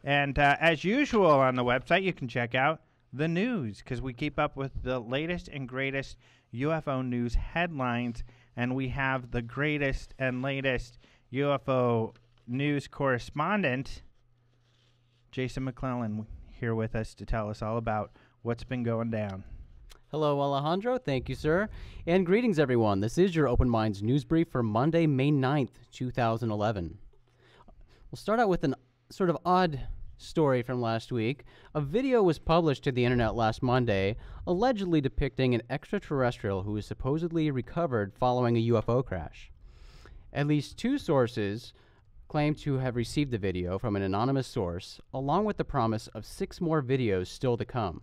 And as usual on the website, you can check out the news because we keep up with the latest and greatest UFO news headlines. And we have the greatest and latest UFO news correspondent, Jason McClellan, here with us to tell us all about what's been going down. Hello, Alejandro. Thank you, sir. And greetings, everyone. This is your Open Minds news brief for Monday, May 9th, 2011. We'll start out with an sort of odd story from last week. A video was published to the internet last Monday, allegedly depicting an extraterrestrial who was supposedly recovered following a UFO crash. At least two sources claim to have received the video from an anonymous source, along with the promise of 6 more videos still to come.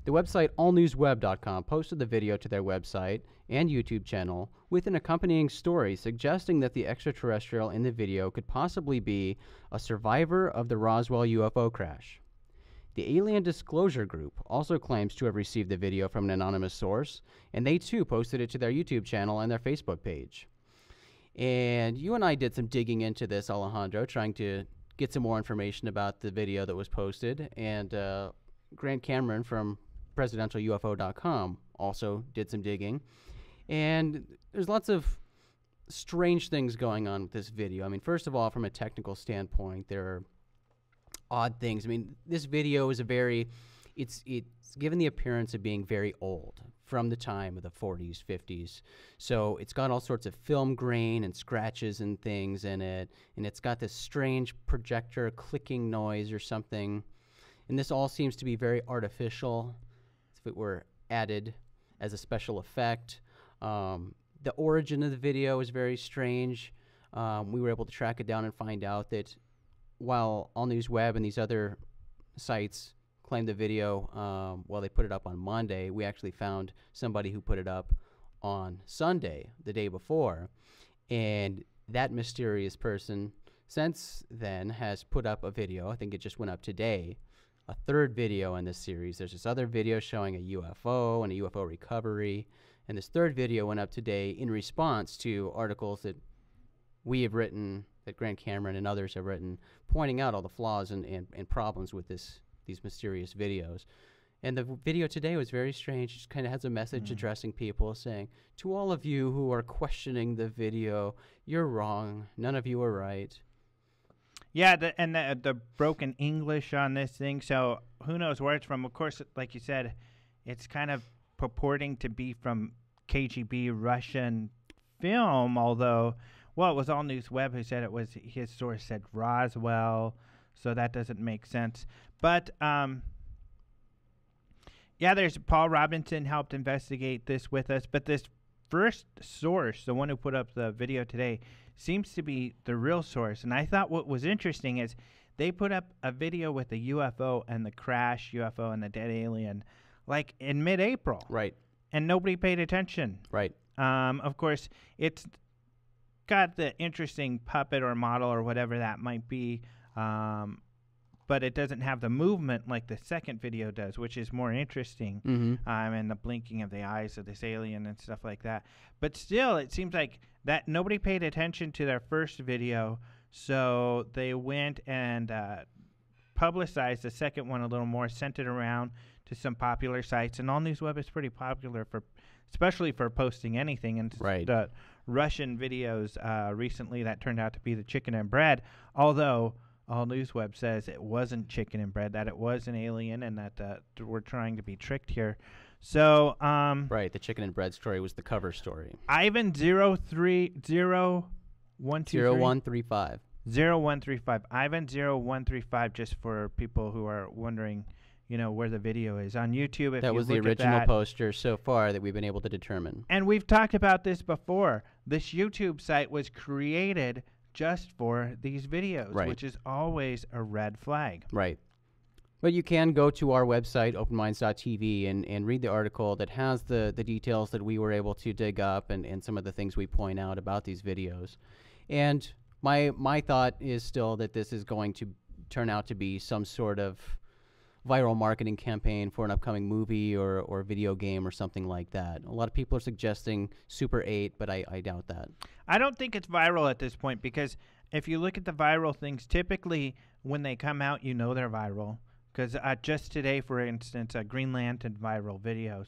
The website allnewsweb.com posted the video to their website and YouTube channel with an accompanying story suggesting that the extraterrestrial in the video could possibly be a survivor of the Roswell UFO crash. The Alien Disclosure Group also claims to have received the video from an anonymous source, and they too posted it to their YouTube channel and their Facebook page. And you and I did some digging into this, Alejandro, trying to get some more information about the video that was posted, and Grant Cameron from presidentialufo.com also did some digging, and there's lots of strange things going on with this video. I mean, first of all, from a technical standpoint, there are odd things. I mean, this video is it's given the appearance of being very old, from the time of the 40s, 50s. So it's got all sorts of film grain and scratches and things in it, and it's got this strange projector clicking noise or something. And this all seems to be very artificial, as if it were added as a special effect. The origin of the video is very strange. We were able to track it down and find out that while All News Web and these other sites claimed the video, they put it up on Monday, we actually found somebody who put it up on Sunday, the day before. And that mysterious person since then has put up a video. I think it just went up today. A third video in this series. There's this other video showing a UFO and a UFO recovery, and this third video went up today in response to articles that we have written, that Grant Cameron and others have written, pointing out all the flaws and problems with these mysterious videos. And the video today was very strange. It just kind of has a message addressing people, saying, to all of you who are questioning the video, you're wrong. None of you are right. Yeah, the broken English on this thing, so who knows where it's from. Of course, like you said, it's kind of purporting to be from KGB Russian film, although, well, it was All News Web who said it was, his source said Roswell, so that doesn't make sense. But, yeah, there's Paul Robinson helped investigate this with us, but this first source, the one who put up the video today, seems to be the real source. And I thought what was interesting is they put up a video with the UFO and the crash UFO and the dead alien like in mid-April. Right. And nobody paid attention. Right. Of course, it's got the interesting puppet or model or whatever that might be, but it doesn't have the movement like the second video does, which is more interesting, and the blinking of the eyes of this alien and stuff like that. But still, it seems like that nobody paid attention to their first video, so they went and publicized the second one a little more, sent it around to some popular sites, and All News Web is pretty popular especially for posting anything. And the Russian videos recently that turned out to be the chicken and bread, although All News Web says it wasn't chicken and bread, that it was an alien, and that we're trying to be tricked here. So, right, the chicken and bread story was the cover story. Ivan 0135. 0135. Ivan 0135, just for people who are wondering, where the video is. On YouTube, if that was the original poster so far that we've been able to determine. And we've talked about this before. This YouTube site was created just for these videos, which is always a red flag. Right. But you can go to our website, openminds.tv, and read the article that has the details that we were able to dig up and some of the things we point out about these videos. And my thought is still that this is going to turn out to be some sort of viral marketing campaign for an upcoming movie or video game or something like that. A lot of people are suggesting Super 8, but I doubt that. I don't think it's viral at this point because if you look at the viral things, typically when they come out, you know they're viral. Because just today, for instance, a Green Lantern viral videos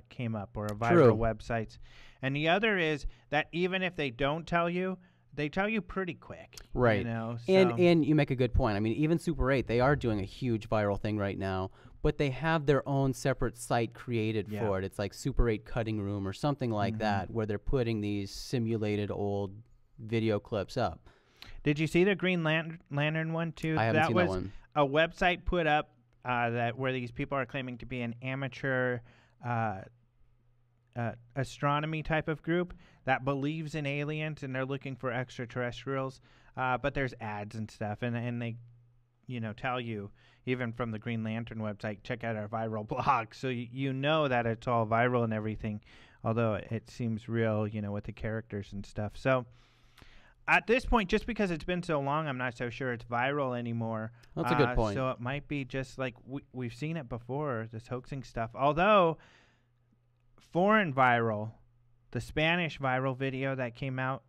came up, or a viral websites. And the other is that even if they don't tell you, they tell you pretty quick. Right. You know, and you make a good point. I mean, even Super 8, they are doing a huge viral thing right now, but they have their own separate site created for it. It's like Super 8 Cutting Room or something like that, where they're putting these simulated old video clips up. Did you see the Green Lantern one too? I haven't seen that one. A website put up that where these people are claiming to be an amateur astronomy type of group that believes in aliens, and they're looking for extraterrestrials. But there's ads and stuff, and they, tell you, even from the Green Lantern website, check out our viral blog. So you know that it's all viral and everything, although it seems real, with the characters and stuff. So at this point, just because it's been so long, I'm not so sure it's viral anymore. That's a good point. So it might be just like we've seen it before, this hoaxing stuff. Although foreign viral, the Spanish viral video that came out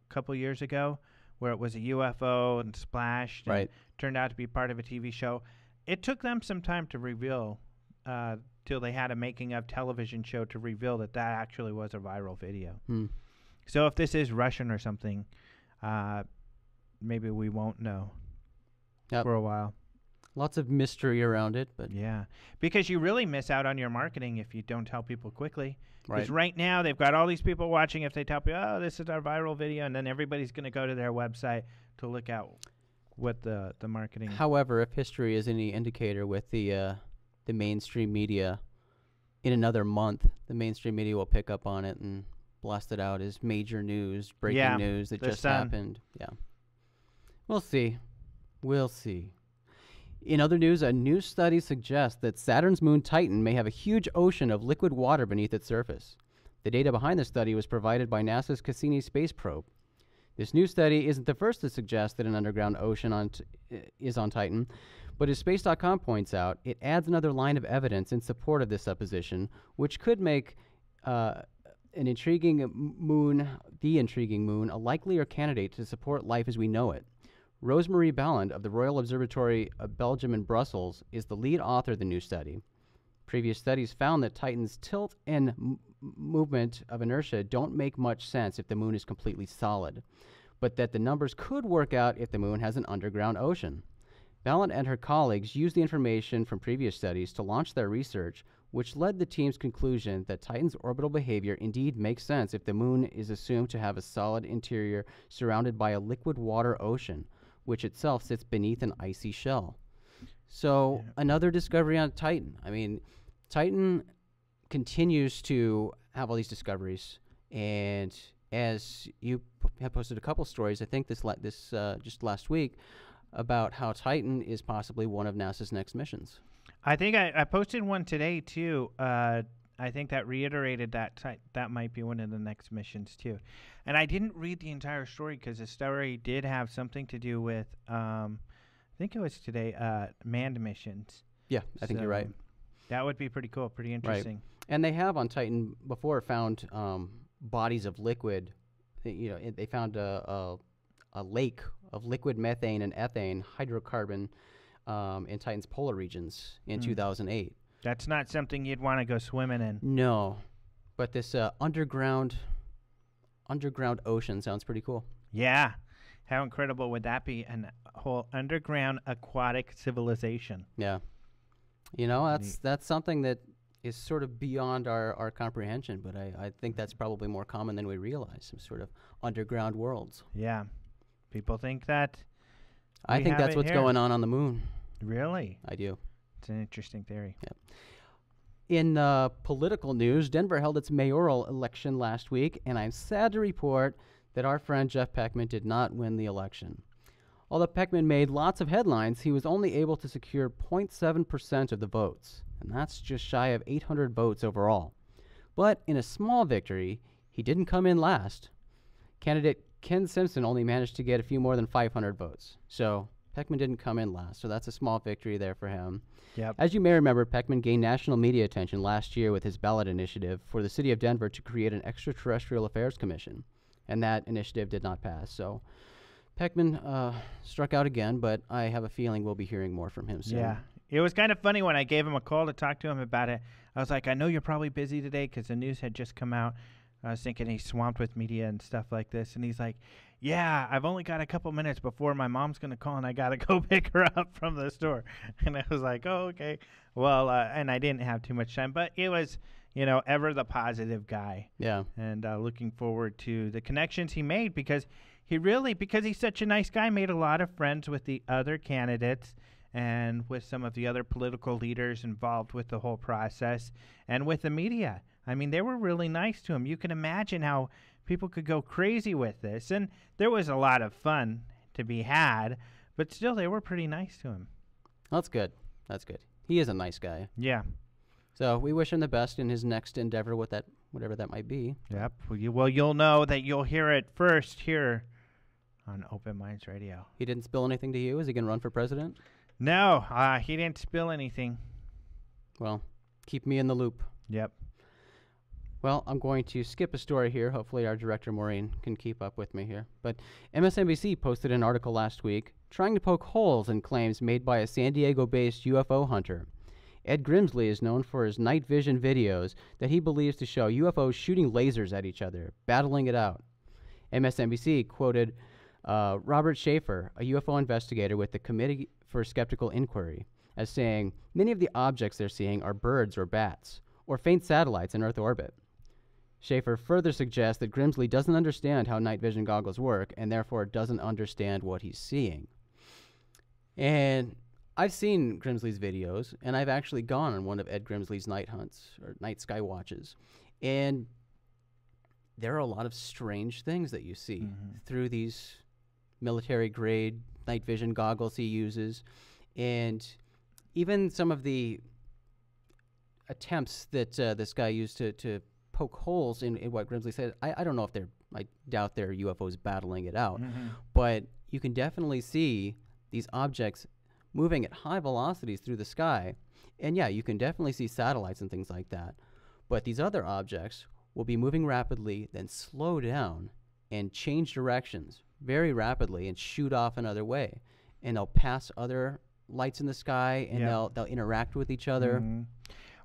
a couple years ago, where it was a UFO and splashed and turned out to be part of a TV show, it took them some time to reveal, till they had a making of television show to reveal that actually was a viral video. So if this is Russian or something, maybe we won't know for a while. Lots of mystery around it, but yeah, because you really miss out on your marketing if you don't tell people quickly. Because right now they've got all these people watching. If they tell people, "Oh, this is our viral video," and then everybody's going to go to their website to look out what the marketing. However, if history is any indicator with the mainstream media, in another month, the mainstream media will pick up on it and blast it out as major news, breaking news that just happened. Yeah, we'll see. We'll see. In other news, a new study suggests that Saturn's moon Titan may have a huge ocean of liquid water beneath its surface. The data behind the study was provided by NASA's Cassini space probe. This new study isn't the first to suggest that an underground ocean is on Titan, but as Space.com points out, it adds another line of evidence in support of this supposition, which could make the intriguing moon, a likelier candidate to support life as we know it. Rosemarie Balland of the Royal Observatory of Belgium in Brussels is the lead author of the new study. Previous studies found that Titan's tilt and movement of inertia don't make much sense if the moon is completely solid, but that the numbers could work out if the moon has an underground ocean. Balland and her colleagues used the information from previous studies to launch their research, which led the team's conclusion that Titan's orbital behavior indeed makes sense if the moon is assumed to have a solid interior surrounded by a liquid water ocean, which itself sits beneath an icy shell. So another discovery on Titan. I mean, Titan continues to have all these discoveries, and as you have posted a couple stories, I think this just last week, about how Titan is possibly one of NASA's next missions. I think I posted one today too. I think that reiterated that might be one of the next missions too. And I didn't read the entire story because the story did have something to do with, I think it was today, manned missions. Yeah, I think you're right. That would be pretty cool, pretty interesting. Right. And they have on Titan before found bodies of liquid. They found a lake of liquid methane and ethane hydrocarbon in Titan's polar regions in 2008. That's not something you'd want to go swimming in. No, but this underground ocean sounds pretty cool. Yeah. How incredible would that be? A whole underground aquatic civilization. Yeah. That's something that is sort of beyond our comprehension, but I think that's probably more common than we realize, some sort of underground worlds. Yeah. People think that. I think that's what's going on the moon. Really? I do. It's an interesting theory. Yep. In political news, Denver held its mayoral election last week, and I'm sad to report that our friend Jeff Peckman did not win the election. Although Peckman made lots of headlines, he was only able to secure 0.7% of the votes, and that's just shy of 800 votes overall. But in a small victory, he didn't come in last. Candidate Ken Simpson only managed to get a few more than 500 votes. So Peckman didn't come in last, so that's a small victory there for him. Yep. As you may remember, Peckman gained national media attention last year with his ballot initiative for the city of Denver to create an extraterrestrial affairs commission, and that initiative did not pass. So Peckman struck out again, but I have a feeling we'll be hearing more from him soon. Yeah. It was kind of funny when I gave him a call to talk to him about it. I was like, I know you're probably busy today because the news had just come out. I was thinking he's swamped with media and stuff like this. And he's like, yeah, I've only got a couple minutes before my mom's going to call and I got to go pick her up from the store. And I was like, oh, okay. Well, and I didn't have too much time. But it was, ever the positive guy. Yeah. And looking forward to the connections he made because he's such a nice guy, made a lot of friends with the other candidates and with some of the other political leaders involved with the whole process and with the media. I mean, they were really nice to him. You can imagine how people could go crazy with this. And there was a lot of fun to be had, but still they were pretty nice to him. That's good. That's good. He is a nice guy. Yeah. So we wish him the best in his next endeavor, whatever that might be. Yep. Well, you'll know that you'll hear it first here on Open Minds Radio. He didn't spill anything to you? Is he going to run for president? No, he didn't spill anything. Well, keep me in the loop. Yep. Well, I'm going to skip a story here. Hopefully our director, Maureen, can keep up with me here. But MSNBC posted an article last week trying to poke holes in claims made by a San Diego-based UFO hunter. Ed Grimsley is known for his night vision videos that he believes to show UFOs shooting lasers at each other, battling it out. MSNBC quoted Robert Schaefer, a UFO investigator with the Committee for Skeptical Inquiry, as saying, many of the objects they're seeing are birds or bats, or faint satellites in Earth orbit. Schaefer further suggests that Grimsley doesn't understand how night vision goggles work and therefore doesn't understand what he's seeing. And I've seen Grimsley's videos, and I've actually gone on one of Ed Grimsley's night hunts, or night sky watches, and there are a lot of strange things that you see through these military-grade night vision goggles he uses, and even some of the attempts that this guy used to poke holes in what Grimsley said. I don't know if I doubt they're UFOs battling it out, but you can definitely see these objects moving at high velocities through the sky, and yeah, you can definitely see satellites and things like that, but these other objects will be moving rapidly, then slow down and change directions very rapidly and shoot off another way, and they'll pass other lights in the sky, and they'll interact with each other.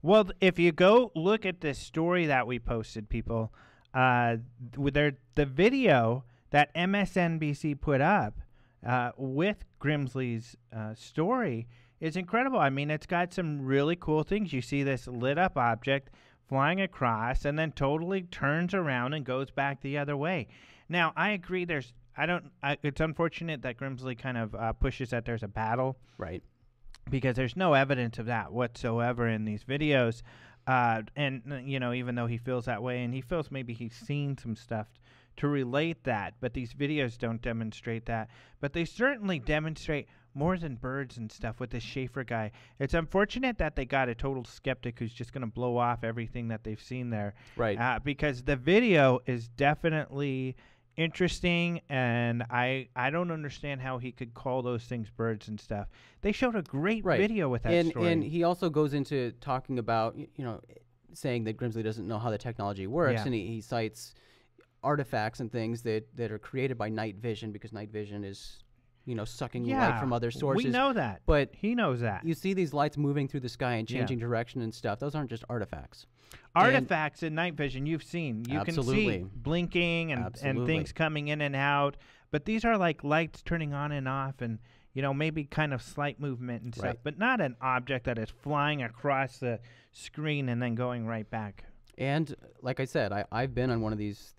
Well, if you go look at this story that we posted, people, the video that MSNBC put up with Grimsley's story is incredible. I mean, it's got some really cool things. You see this lit up object flying across and then totally turns around and goes back the other way. Now, I agree it's unfortunate that Grimsley kind of pushes that there's a battle. Right. Because there's no evidence of that whatsoever in these videos. And, even though he feels that way, and he feels maybe he's seen some stuff to relate that, but these videos don't demonstrate that. But they certainly demonstrate more than birds and stuff with this Schaefer guy. It's unfortunate that they got a total skeptic who's just going to blow off everything that they've seen there. Right. Because the video is definitely interesting, and I don't understand how he could call those things birds and stuff. They showed a great video with that story. And he also goes into talking about, saying that Grimsley doesn't know how the technology works, and he cites artifacts and things that are created by night vision, because night vision is, sucking light from other sources. We know that, but he knows that. You see these lights moving through the sky and changing direction and stuff. Those aren't just artifacts. Artifacts in night vision you've seen. You can see blinking and things coming in and out. But these are like lights turning on and off, and maybe kind of slight movement and stuff, but not an object that is flying across the screen and then going right back. And like I said, I've been on one of these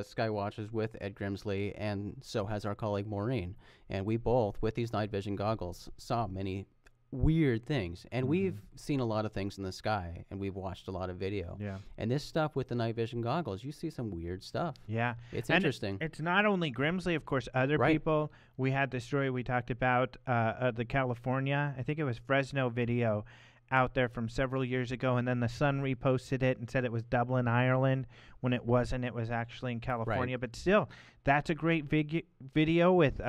sky watches with Ed Grimsley, and so has our colleague Maureen. And we both, with these night vision goggles, saw many weird things. And we've seen a lot of things in the sky, and we've watched a lot of video. Yeah. And this stuff with the night vision goggles, you see some weird stuff. Yeah. It's interesting. It's not only Grimsley, of course, other people. We had the story we talked about, the California, I think it was Fresno video out there from several years ago, and then the Sun reposted it and said it was Dublin, Ireland, when it wasn't. It was actually in California. But still, that's a great video with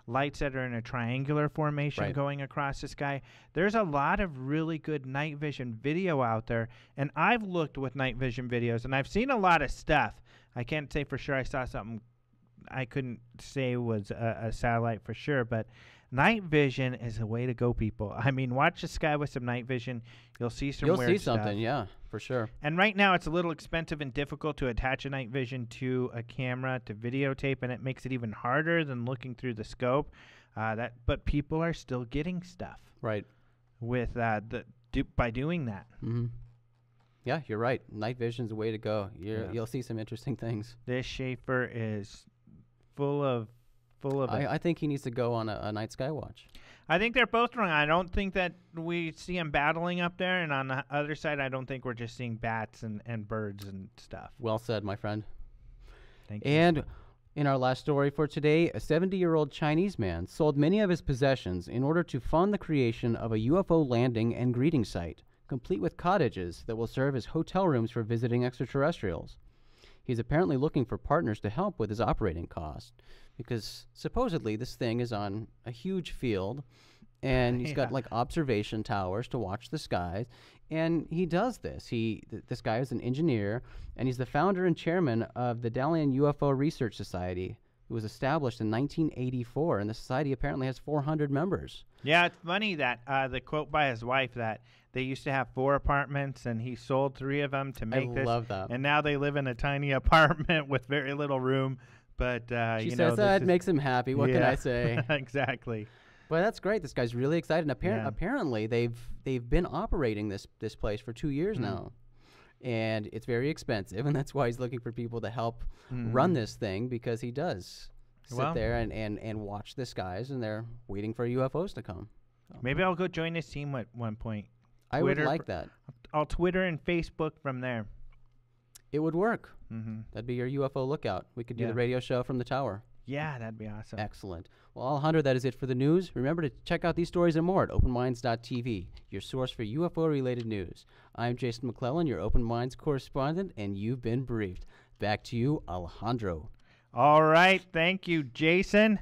lights that are in a triangular formation going across the sky. There's a lot of really good night vision video out there, and I've looked with night vision videos, and I've seen a lot of stuff. I can't say for sure I saw something I couldn't say was a satellite for sure, but night vision is a way to go, people. I mean, watch the sky with some night vision. You'll see some You'll weird see stuff. something, yeah, for sure. And right now, it's a little expensive and difficult to attach a night vision to a camera to videotape, and it makes it even harder than looking through the scope. But people are still getting stuff. Right. With by doing that. Mm-hmm. Yeah, you're right. Night vision's the way to go. You'll see some interesting things. This Schaefer is full of. I think he needs to go on a night sky watch. I think they're both wrong. I don't think that we see them battling up there, and on the other side, I don't think we're just seeing bats and birds and stuff. Well said, my friend. Thank you. And in our last story for today, a 70-year-old Chinese man sold many of his possessions in order to fund the creation of a UFO landing and greeting site, complete with cottages that will serve as hotel rooms for visiting extraterrestrials. He's apparently looking for partners to help with his operating cost, because supposedly this thing is on a huge field, and he's got like observation towers to watch the skies, and he does this. This guy is an engineer, and he's the founder and chairman of the Dalian UFO Research Society. It was established in 1984, and the society apparently has 400 members. Yeah, it's funny that the quote by his wife that they used to have 4 apartments, and he sold 3 of them to make this. I love that. And now they live in a tiny apartment with very little room. But she says that makes him happy. What can I say? Exactly. Well, that's great. This guy's really excited. And apparently, they've been operating this place for 2 years now, and it's very expensive, and that's why he's looking for people to help run this thing, because he does sit there and watch the skies, and they're waiting for UFOs to come. So maybe I'll go join his team at one point. I would like that. I'll Twitter and Facebook from there. It would work. That'd be your UFO lookout. We could do the radio show from the tower. Yeah, that'd be awesome. Excellent. Well, Alejandro, that is it for the news. Remember to check out these stories and more at openminds.tv, your source for UFO-related news. I'm Jason McClellan, your Open Minds correspondent, and you've been briefed. Back to you, Alejandro. All right. Thank you, Jason.